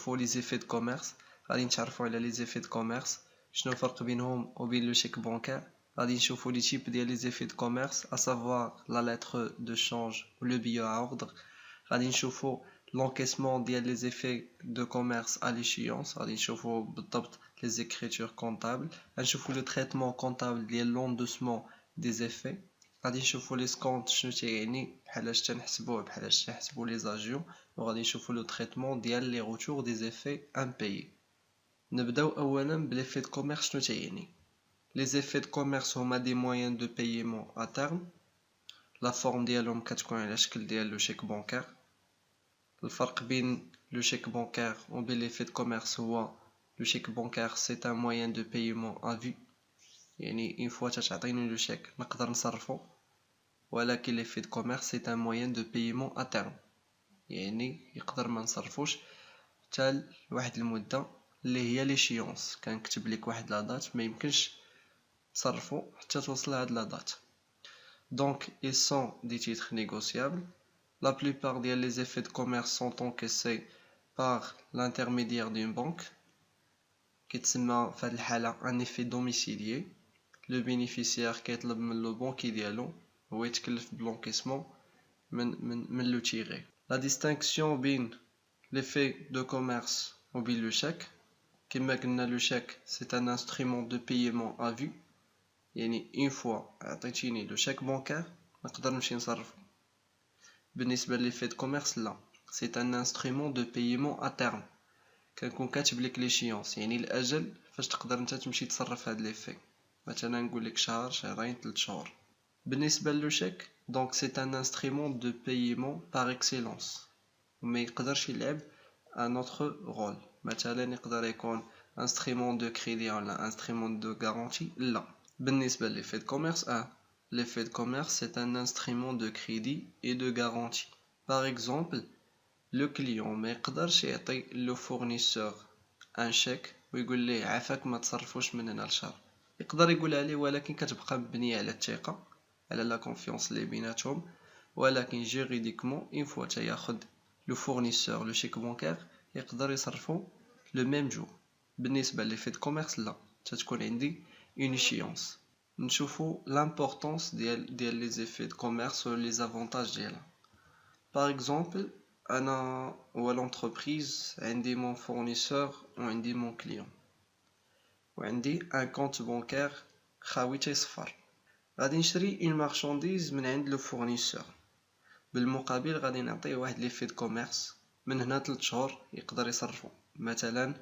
نشوفوا لي زيفي دو كوميرس. غادي نتعرفوا على لي زيفي دو كوميرس، شنو الفرق بينهم وبين لو شيك بانكير. غادي نشوفوا لي تيب ديال لي زيفي دو كوميرس à savoir la lettre de change ou le billet à ordre. غادي نشوفوا l'encaissement ديال لي زيفي دو كوميرس à l'échéance. غادي نشوفوا بالضبط les écritures comptables. غنشوفوا le traitement comptable ديال l'endossement des effets. غادي نشوفوا لي سكونت شنو تيعني، بحالاش تنحسبوه بحالاش تنحسبوا لي زاجيون، وغادي نشوفوا لو تريتمون ديال لي روتور دي زيفي امبايي. نبداو اولا بليفي دو كوميرس. شنو تيعني؟ لي زيفي دو كوميرس هما دي مويان دو بايمون ا تيرم. لا فورم ديالهم كتكون على شكل ديال لو شيك بانكير. الفرق بين لو شيك بانكير وبين ليفي دو كوميرس هو لو شيك بانكير سي ان مويان دو بايمون ا في، يعني اون فوا تعطيني لو شيك نقدر نصرفو، ولكن ليفي دو كوميرس سي ان مويان دو بايمون ا تيرم، يعني يقدر ما نصرفوش حتى لواحد المده اللي هي ليشيونس. كنكتب لك واحد لا دات ما يمكنش تصرفو حتى توصل لهاد لا دات. دونك ils sont des titres négociables. La plupart des effets de commerce sont encaissés par l'intermédiaire d'une banque كيتسمى في هاد الحالة un effet domicilié. Le bénéficiaire كيطلب من لو بونكي ديالو هو يتكلف بلونكيسمون من لو تيغي. La distinction بين l'effet de commerce ou bien le chèque. كما قلنا le chèque c'est un instrument de paiement à vue، يعني une fois عطيتيني le chèque bancaire نقدر نمشي نصرفو. بالنسبة للeffet de commerce لا، c'est un instrument de paiement à terme. كنكون كاتب لك l'échéance، يعني الأجل فاش تقدر نتا تمشي تصرف هاد l'effet. مثلا نقول لك شهر، شهرين، 3 شهور. بالنسبة للو chèque donc c'est un instrument de paiement par excellence، وما يقدرش يلعب un autre rôle. مثلا يقدر يكون instrument de crédit ولا instrument de garantie لا. بالنسبة للeffet de commerce l'effet de commerce c'est un instrument de crédit et de garantie. Par exemple le client ما يقدرش يعطي le fournisseur un chèque ويقول ليه عافاك ما تصرفوش من هنا لشهر. يقدر يقولها ليه ولكن كتبقى مبنية على الثقة، على لا كونفيونس اللي بيناتهم، ولكن جيريديكمون اون فوا تياخد لو فورنيسور لو شيك بانكير يقدر يصرفو لو ميم جور. بالنسبة للفي دو كوميرس لا، تتكون عندي اون échéance. نشوفو لامبورطونس ديال لي زيفي دو كوميرس و لي زافونتاج ديالها. باغ اكزومبل انا هو لونتربريز عندي مون فورنيسور و عندي مون كليون وعندي ان كونت بانكير خاوي تيصفر. غادي نشري اون مارشانديز من عند لو فورنيسور، بالمقابل غادي نعطيه واحد ليفي دو كوميرس من هنا 3 شهور يقدر يصرفو. مثلا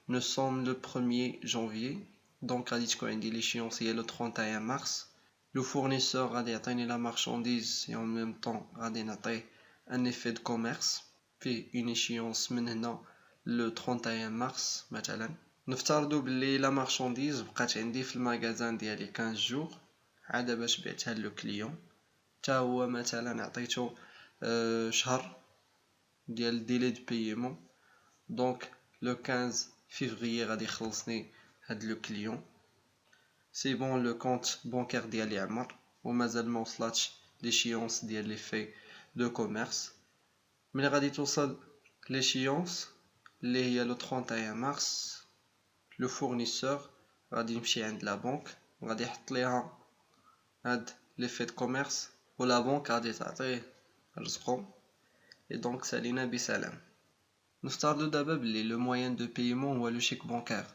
نو سوم لو 1er جانفيي، دونك غادي تكون عندي ليشيونس هي لو 31 مارس. لو فورنيسور غادي يعطيني لا مارشانديز اي اون ميم طون غادي نعطيه ان ايفي دو كوميرس فيه اون ايشيونس من هنا لو 31 مارس. مثلا نفترضوا بلي لا مارشانديز بقات عندي في الماغازان ديالي 15 جور عاد باش بعتها لو كليون، حتى هو مثلا عطيتو شهر ديال ديلي دو بايمون، دونك لو 15 فيفري غادي يخلصني هاد لو كليون. سي بون لو كونت بانكير ديالي عمر ومازال ما وصلاتش ليشيونس ديال لي في دو كوميرس. ملي غادي توصل ليشيونس اللي هي لو 31 مارس، لو فورنيسور غادي يمشي عند لا بنك وغادي يحط ليها هاد لي في دو كوميرس ولا بنك غادي تعطيه رزقو، et donc سالينا بسلام. نفترضوا دابا بلي لو موين دو بايمون هو لو شيك بانكير.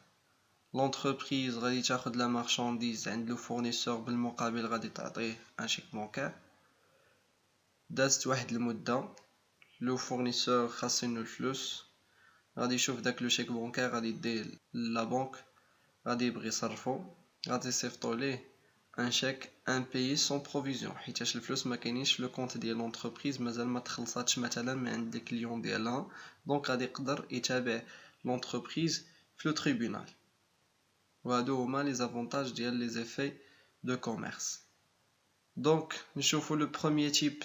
لونتربريز غادي تاخد لا مارشانديز عند لو فورنيسور، بالمقابل غادي تعطيه ان شيك بانكير. دازت واحد المده، لو فورنيسور خاصينو الفلوس، غادي يشوف داك لو شيك بانكير غادي يديه لا بنك، غادي يبغي يصرفو، غادي يصيفطو ليه ان شيك impayé sans provision، حيتاش الفلوس ما كاينينش في لو كونت ديال لونتربريز، مازال ما تخلصاتش مثلا من عند الكليون ديالها، دونك غادي يقدر يتابع لونتربريز في لو تريبونال. وهادو هما لي زافونتاج ديال لي زيفي دو كوميرس. دونك نشوفو لو بروميير تيب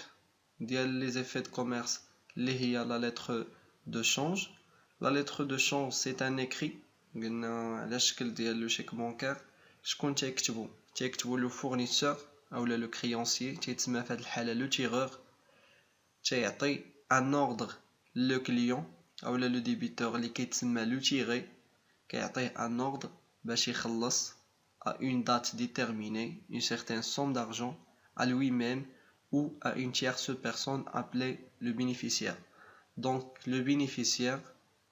ديال لي زيفي دو كوميرس اللي هي لا لتر دو شونج. لا لتر دو شونج سي ان ايكري، قلنا على شكل ديال لو شيك بانكير. شكون تيكتبو لو فورنيسور اولا لو كريونسيي، تيتسمى في هاد الحاله لو تيغور، تيعطي ان اوردر لو كليون ou le débiteur اللي كيتسمى le tiré كيعطيه un ordre باش يخلص à une date déterminée une certaine somme d'argent à lui-même ou à une tierce personne appelée le bénéficiaire. Donc le bénéficiaire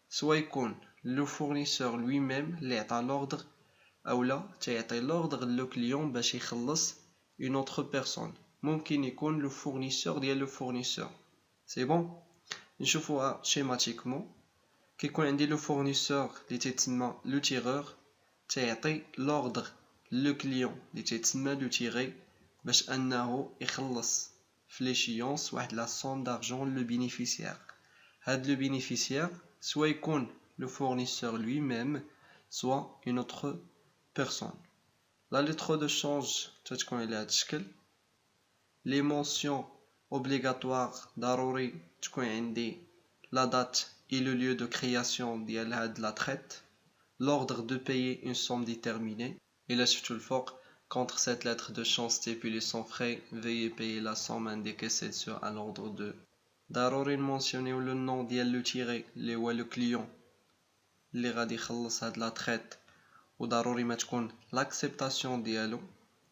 soit يكون le fournisseur lui-même اللي عطى l'ordre ou là تعطي l'ordre le client باش يخلص une autre personne. ممكن يكون le fournisseur ديال le fournisseur. C'est bon? نشوفوها schématiquement. كيكون عندي le fournisseur اللي تيتسمى le tireur تعطي l'ordre le client اللي تيتسمى le tiré باش انه يخلص في l'échéance واحد la somme d'argent le bénéficiaire. هاد le bénéficiaire soit يكون le fournisseur lui-même soit une autre personne. La lettre de change تتكون على هاد الشكل. Les mentions obligatoires ضروري تكون عندي la date et le lieu de création ديال هاد la traite, l'ordre de payer une somme déterminée et là شفتو الفوق contre cette lettre de change stipulée sans frais veuillez payer la somme indiquée sur un ordre de ضروري نمونسيونيو le nom ديال le tiré اللي هو le client اللي غادي يخلص هاد la traite وضروري ما تكون l'acceptation ديالو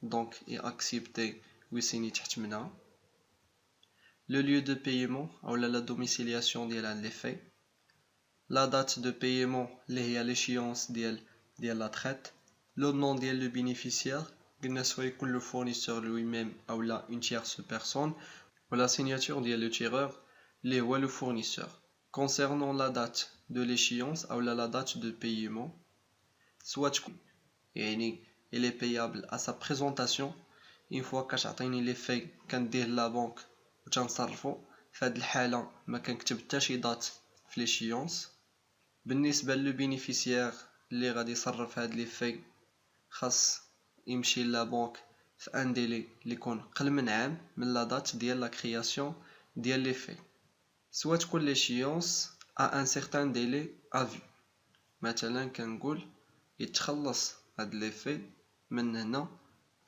donc et accepter ويسيني تحت منها le lieu de paiement ou la domiciliation ديال les faits la date de paiement اللي هي l'échéance ديال la traite le nom ديال le bénéficiaire قلنا سوا يكون le fournisseur lui-même ou là une tierce personne ou la signature ديال le tireur اللي هو le fournisseur concernant la date de l'échéance ou la date de paiement soit تكون يعني il est payable à sa présentation une fois كتعطيني les faits كنديه la banque وتنصرفو في هاد الحالة ما كنكتب حتى شي دات في l'échéance بالنسبة لو بينيفيسيير اللي غادي يصرف هاد لي في خاص يمشي لا بنك في ان ديلي اللي يكون قل من عام من لا دات ديال لا كرياسيون ديال لي في سوا تكون l'échéance à un certain délai à vue مثلا كنقول يتخلص هاد لي في من هنا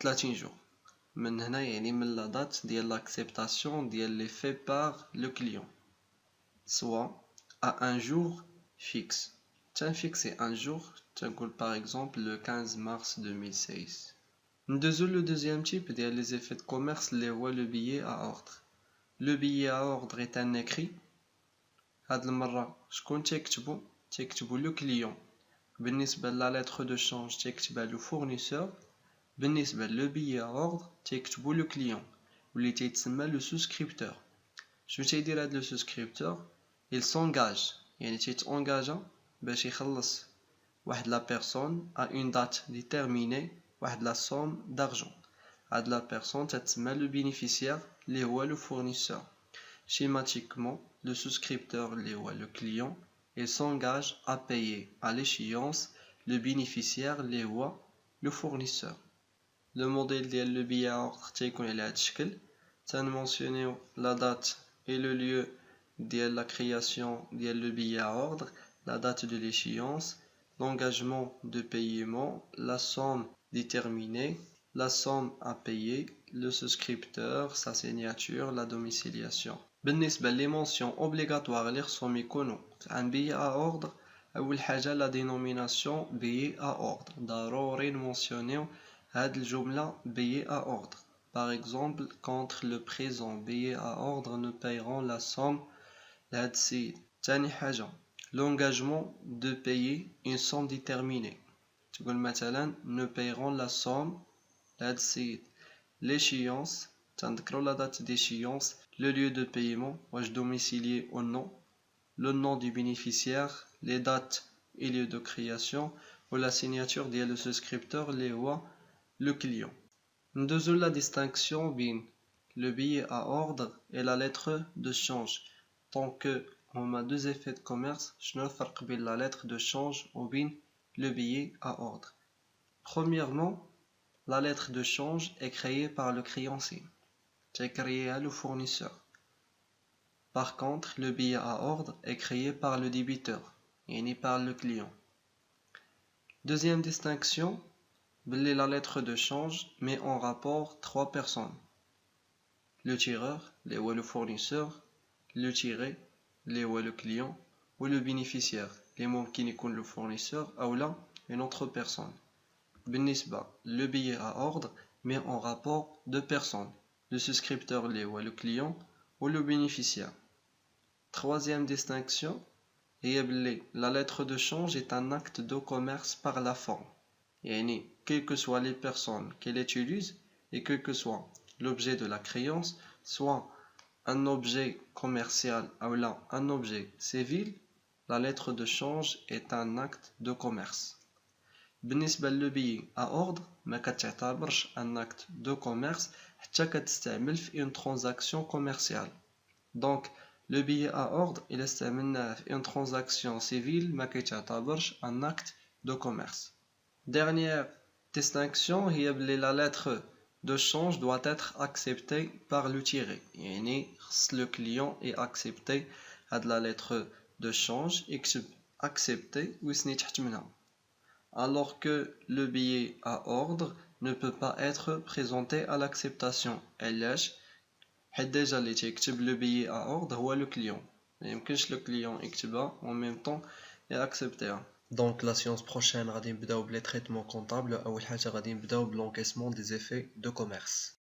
30 جور من هنا يعني من لا دات ديال لاكسبتاسيون ديال لي في بار لو كليون soit à un jour fixe. Tiens, fixer un jour, تنقول par exemple le 15 mars 2016. Le deuxième type ديال les effets de commerce اللي هو le billet à ordre. Le billet à ordre est un écrit. هاد المرة شكون تيكتبو le client. بالنسبة لا lettre de change تيكتبها le fournisseur. بالنسبة le billet à ordre تيكتبو le client واللي تيتسمى le souscripteur. شنو تيدير هاد le souscripteur il s'engage يعني تيتانجاجا باش يخلص واحد لا بيرسون à une date déterminée واحد لا somme d'argent هاد لا بيرسون تتسمى le bénéficiaire اللي هو le fournisseur schématiquement le souscripteur اللي هو le client il s'engage à payer à l'échéance le bénéficiaire اللي هو le fournisseur le modèle ديال le billet à ordre تيكون على هاد الشكل تنمونسيونيو la date et le lieu ديال la création ديال le billet à ordre, la date de l'échéance, l'engagement de paiement, la somme déterminée, la somme à payer, le souscripteur, sa signature, la domiciliation. بالنسبة les mentions obligatoires اللي خصهم يكونوا عن billet à ordre أول حاجة la dénomination billet à ordre ضروري نمونسيونيو هاد الجملة billet à ordre. Par exemple, contre le présent billet à ordre nous payerons la somme لهاد السيد. تاني حاجة l'engagement de payer une somme déterminée تقول مثلا nous payerons la somme لهاد السيد. l'échéance تنذكروا la date d'échéance le lieu de paiement واش domicilié ou non le nom du bénéficiaire les dates et lieu de création ou la signature ديال le souscripteur اللي هو le client. ندوزو la distinction بين le billet à ordre et la lettre de change. Tant que on a deux effets de commerce, je ne فرق بين la lettre de change ou bien le billet à ordre. Premièrement, la lettre de change est créée par le créancier. C'est créé à le fournisseur. Par contre, le billet à ordre est créé par le débiteur, et ni par le client. Deuxième distinction, la lettre de change met en rapport trois personnes. Le tireur, le fournisseur, le tiré, le client, ou le bénéficiaire اللي ممكن يكون le fournisseur أو لا une autre personne. بالنسبة le billet à ordre met en rapport deux personnes, le souscripteur اللي هو le client ou le bénéficiaire. Troisième distinction, la lettre de change est un acte de commerce par la forme. Yani, quelles que soient les personnes qu'elle utilise et quel que soit l'objet de la créance, soit un objet commercial ou là un objet civil, la lettre de change est un acte de commerce. بالنسبة للبيع à ordre ما كتعتبرش un acte de commerce حتى كتستعمل في une transaction commerciale. Donc le billet à ordre il استعملناه في une transaction civile ما كيتعتبرش un acte de commerce. Dernière distinction هي بلي la lettre de change doit être acceptée par le tiré. يعني خص le client ait accepté هاد la lettre de change يكتب accepté ويسني تحت منها. Alors que le billet à ordre ne peut pas être présenté à l'acceptation. علاش؟ حيت déjà اللي تيكتب le billet à ordre هو le client. ما يمكنش le client يكتبها en même temps et accepter. Donc la séance prochaine غادي نبداو بلي traitements comptables. أول حاجة غادي نبداو بل'encaissement des effets de commerce.